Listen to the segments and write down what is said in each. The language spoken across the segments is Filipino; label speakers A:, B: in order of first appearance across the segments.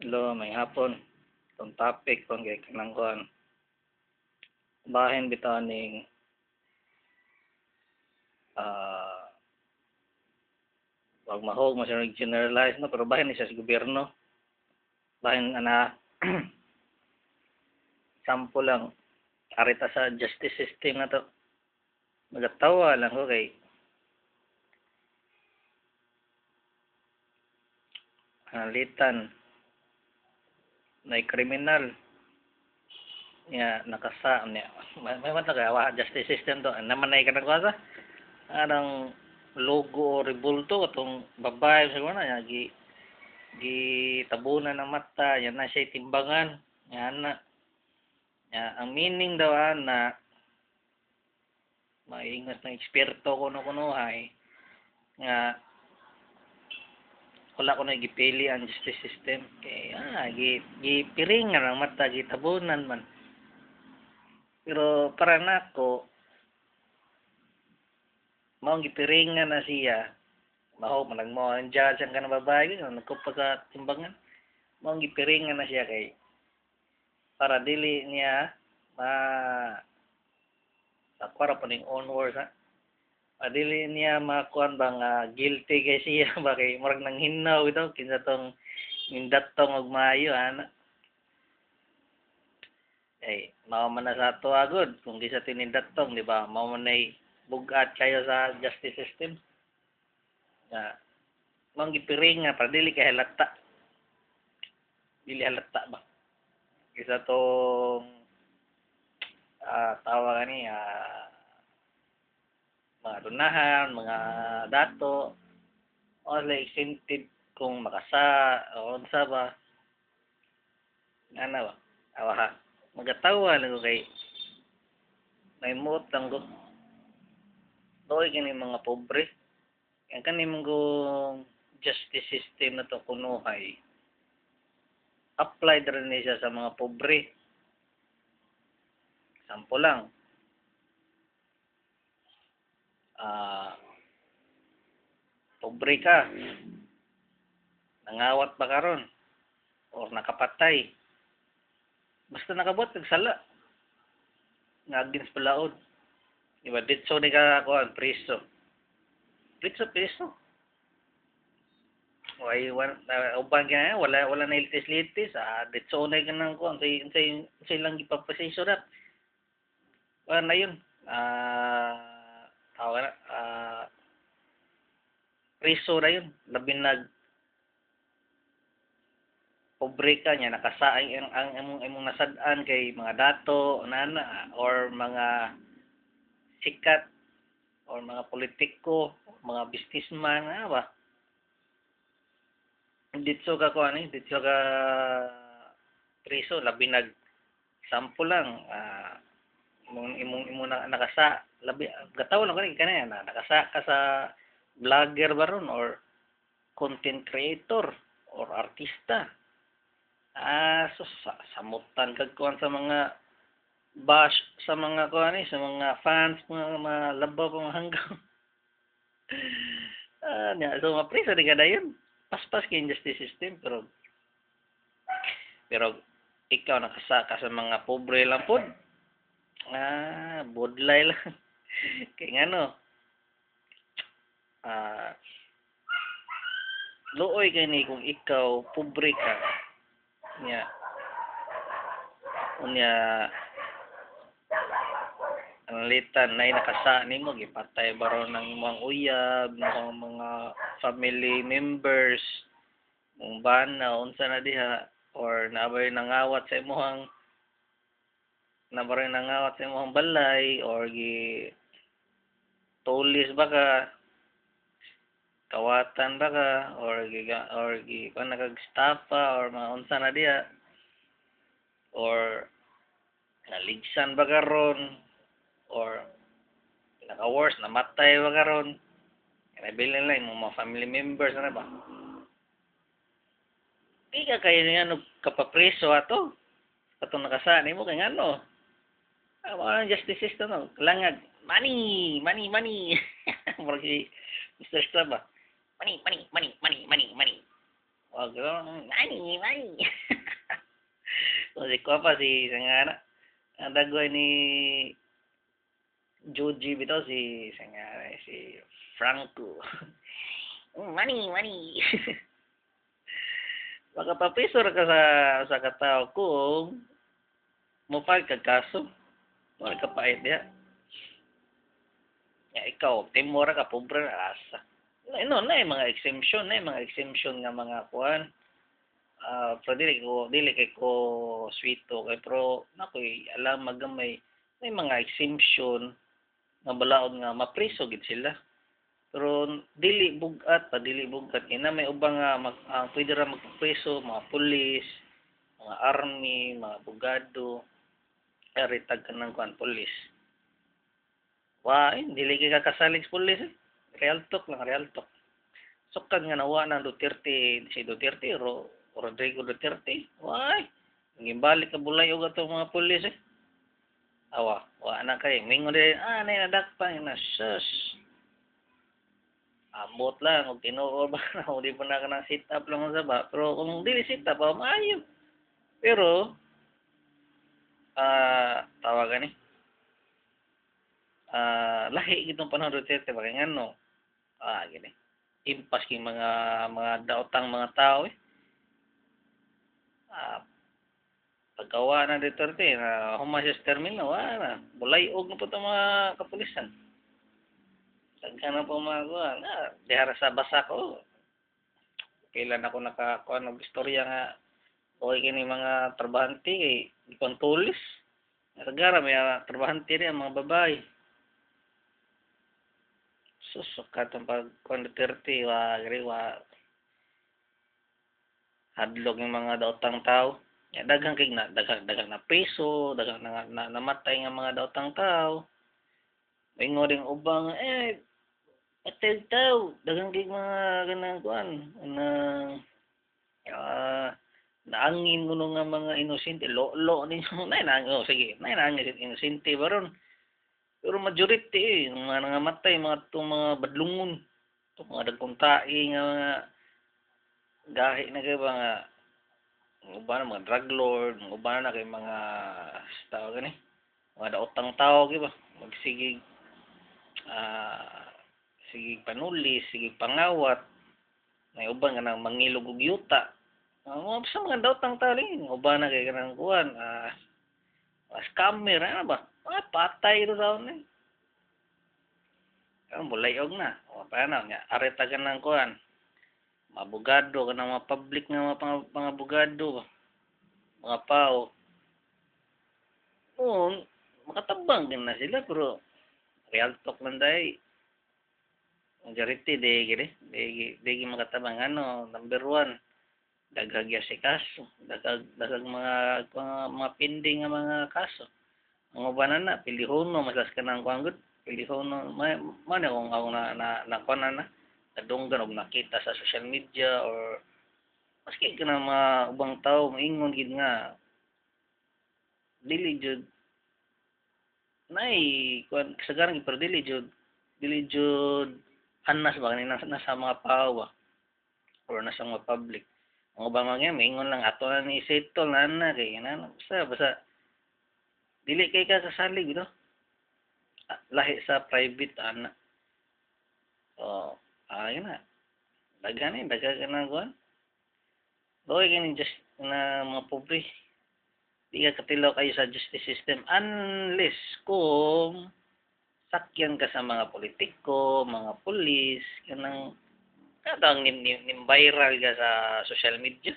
A: Hello, may hapon. Itong topic kung kay kanang kuan. Bahin bitaw ning ah wag mahog masyadong generalize no, pero bahin ni siya sa gobyerno. Bahin ana sample lang arita sa justice system na to. Magatawa lang ko kay halitan na kriminal niya nakasa niya may mata kay wa justice system to naman na kanang kuasa anang logo o rebulto atong babae siguro na niya tabunan ng mata yan na siya timbangan yan na ya, ang meaning daw na maingat ng eksperto kuno ay nga wala ko na gipili ang justice system kay gipiringan ang mata gitabunan man pero para nako mao gipiringan na siya mao manag mo ang judge ang kanang babae nagkupa sa timbangan mao gipiringan na siya kay para dili niya para pa ning own words ha adili niya makuan bang guilty kay siya ba kay murag nang hinaw ito kinsa tong mindatong og maayo ana ay mao man na sa ato agod kung di sa tinindatong di ba mao man nay bugat kayo sa justice system na mao gipiring nga para dili kay halata dili halata ba isa tong tawa kani mga dunahan, mga dato, o like incentive kung makasa, o unsa ba, ano ba, awa magatawa lang ko kay, naimot lang ko, doy kini mga pobre, yan kanin kong justice system na to kunuhay, applied rin niya sa mga pobre, sample lang, pobre ka nangawat ba karon or nakapatay basta nakabot nagsala nga against palaod diba ditso ni ka kuan preso why uban ka wala na litis ditso na ganang kuan say lang gipapasiso dat wala na yun tawag na preso na yun labi nag pobre ka niya nakasaing ang imong nasad-an kay mga dato nana or mga sikat or mga politiko mga businessman ba dito ka ko dito ka preso labi nag sample lang imong nakasa labi gataw lang kanina na nakasa ka sa vlogger ba ron or content creator or artista so samutan kag kuan sa mga bash sa mga kuan sa mga fans mga labaw mga hanggaw so maprisa di kada yun paspas kay justice system pero ikaw nakasa ka sa mga pobre lang pod budlay lang kay ngano luoy kani kung ikaw pobre ka niya unya ang litan na nakasa nimo gipatay baron ng imong uyab ng mga family members mong bana unsa na diha or nabay nangawat sa imong balay or tulis ba ka kawatan ba ka or kung nagagstapa or mga unsa na diya or naligsan ba karon or naka-worse namatay ba karon kinabilin lang yung mga family members na ba di ka kayo nga kapapreso ato katong nakasaan mo kay ngano mga justice system no langag money murag si Mr. Straba money wag money. So si ko pa si sangana. Ang dagway ni Joji bitaw si sangana si Franco. Money. Makapapiso ra ka sa katao kung mopile ka kaso. Wala ka pait diha. Ya ikaw, timora ka pobre na asa. No, na yung mga exemption, nga mga kuan. Pero dili kay ko sweeto kay pero nakoy alam magamay may mga exemption nga balaod nga mapriso gid sila. Pero dili bugat ina may ubang nga pwede ra magpreso mga pulis, mga army, mga abogado, eritag kanang kuan pulis. Dili kay kakasalig sa pulis. Real talk lang, real talk. Sukad nga nawa ng Duterte, si Duterte, Rodrigo Duterte. Naging balik ka bulay o gato mga pulis eh. Wa na kay. Mingon din, nay nadakpan na, sus. Ambot lang, kung tinuod ba na, di pa na ka ng sit up lang sa ba. Pero kung dili sit up, maayo. Pero, tawagan eh. Lahi gitong panahon Duterte, bakit nga no? Gini. Impas king mga daotang mga tao eh. Pagkawa na Duterte na humasya sa terminal, na. Bulayog na po itong mga kapulisan. Tagka na po mga kuhan. Dihara sa basa ko. Kailan ako nakakuha ng istorya nga okay kini mga trabahante kay ikon tulis. Nagara may trabahante rin mga babae. Susukat ang pagkuhan Duterte, hadlok yung mga daotang tao. Daghang na preso, daghang na namatay nga mga daotang tao. Ingo ring ubang patay tao, daghang kay mga ganang kuan na naangin kuno nga mga inosente, lo ninyo sige, naangin inosente baron. Pero majority mga nangamatay mga badlungon, mga dagkong tae nga mga gahi na kay mga uban na mga drug lord, uban na kay mga tao gani, mga daotang tao kay ba, magsigig sigig panulis, sigig pangawat, may uban nga nang mangilog og yuta. Sa mga daotang tao rin, uban na kay kanang kuan, scammer ano ba? Patay ro daw ni. Ang bulayog na. Paano nga areta ka ng kuan. Abogado ka ng mga public nga mga abogado, mga pao. Makatabang din na sila pero real talk lang dahil majority degi makatabang number one daghag si kaso daghag mga pending nga mga kaso ang uban na Pilihono masas ka nang kuan gud Pilihono man kung ako na kuan na nadunggan og nakita sa social media or maski ka na mga ubang tao maingon gid nga dili jud nay kuan kasagaran pero dili jud hanas ba kanina nasa mga tao ba or nasa mga public ang ubang mga maingon lang ato na ni settle na kay basta dili kay ka kasalig no lahi sa private ana yun na daghan ka na kuan doy kini just na mga pobre di ka katilaw kayo sa justice system unless kung sakyan ka sa mga politiko, mga pulis, kanang kadang viral ka sa social media.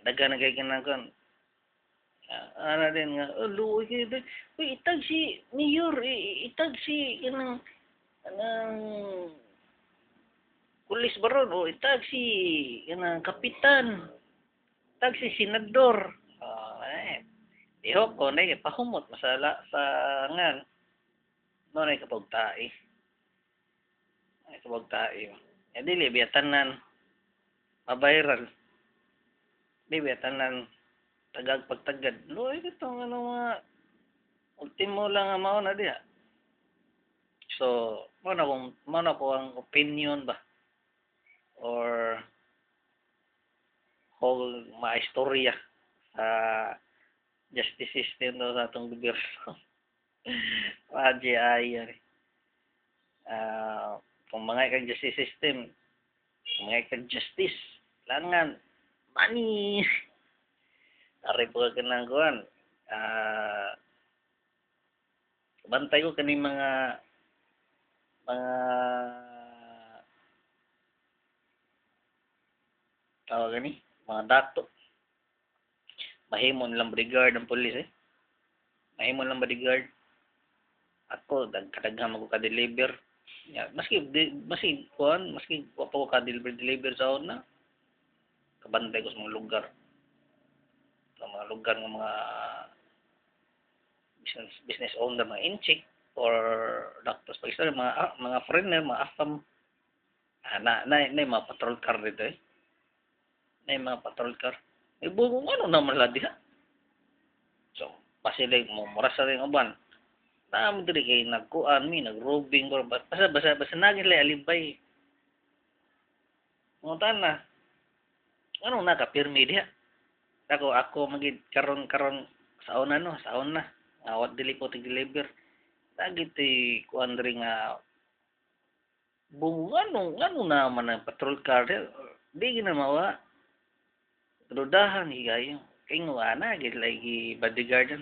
A: Daghan na kay kanang din nga, luoy kayo. Uy, itag si mayor, itag si kanang pulis baron, o itag si kanang kapitan, itag si senador. Iho ko na pahumot masala sa ngan. No na kapagtae. Ay kapagtae. Dili biya tanan mabayran. Di biya tanan tagag pagtagad. Loy kitong mga ultimo lang nga mao na diha. So, mo na ko ang opinion ba or o maistorya sa justice system daw sa atong gobyerno. Adyo ayo ni. Kung mga kag justice system, kung mga kag justice, langan money. Ari po ka ng kuan. Ah, bantay ko kani mga tawag gani, mga dato. Mahimo nilang bodyguard ang pulis eh. Mahimo nilang bodyguard. Ako kadaghan ako ka-deliver. Ya, maski kuan, maski wa pa ko ka-deliver sa una. Kabantay ko sa mga lugar. Sa mga lugar ng mga business owner, mga incheck or doctors pag isa mga foreigner, mga afam. Na mga patrol car dito eh. Na mga patrol car. Eh buong ano naman la diha. So, pasilay mo mura sa ring uban. Naam diri kay nagkuan mi nagrobing basta nagin lay alibay. Nguntan na. Ano na ka pirmi diha. Ako magid karon sa una no, sa una. Awat dili ko tig-deliver. Lagi ti kuan diri nga ano naman ang patrol car di ginamawa. Dudahan higayon. Kay ngwana gid lagi bodyguard.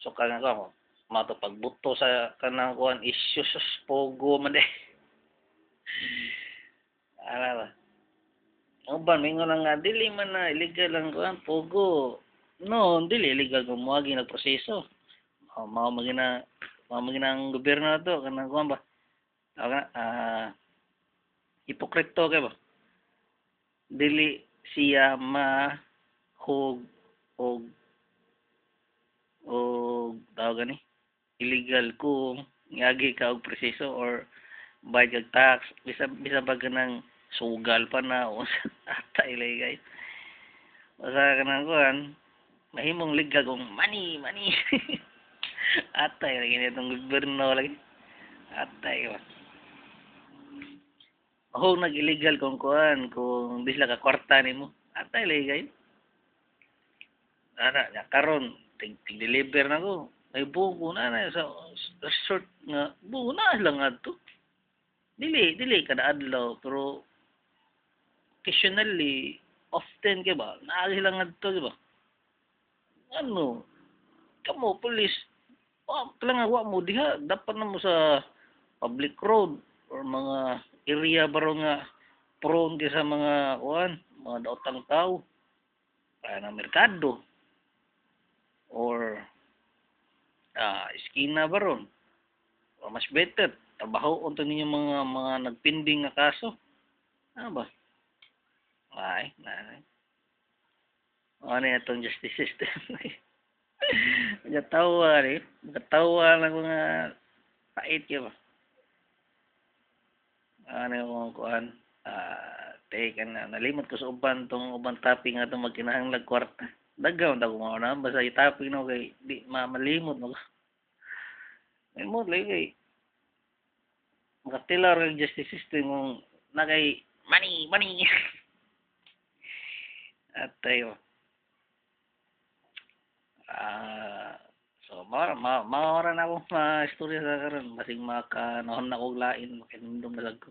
A: So kanang ko mato pagbuto sa kanang kuan issues pogo man eh. Ala ba? Uban mingon lang nga dili man na illegal ang kuan pogo. No, dili illegal gumuagi nagproseso. Mao magina gobyerno nato kanang kuan ba? Hipokrito kay ba? Dili siya mahug og tawag gani illegal kung niagi ka og proseso or bayad kag tax bisa ba ganang sugal pa na o atay lay guys basta kanang kuan mahimong legal kung money atay lagi nitong gobyerno lagi atay ba nag-illegal kung kuan kung bisla ka kwarta nimo atay lay guys ana nya karon tig-deliver na ko ay buko na sa resort nga buko na lang adto dili kada adlaw pero occasionally often kay ba naagi lang adto di ba ano kamo police talaga wa mo diha dapat na mo sa public road or mga area baro nga prone kay sa mga kuan mga daotang tao kaya na merkado or eskina baron o mas better trabaho unto ninyo mga nagpinding nga kaso ano ba ay ano itong justice system nagatawa na mga pait ka ba ano yung kuan take na nalimot ko sa uban tong uban topic nga itong magkinahanglag kwarta daghaw ta ko na basta i-topic no kay di malimot mo may mo lay kay makatilar ang justice system kung na kay money at tayo so mawara na akong istorya sa karon basig maka nahon na kog lain makinundom na lang ko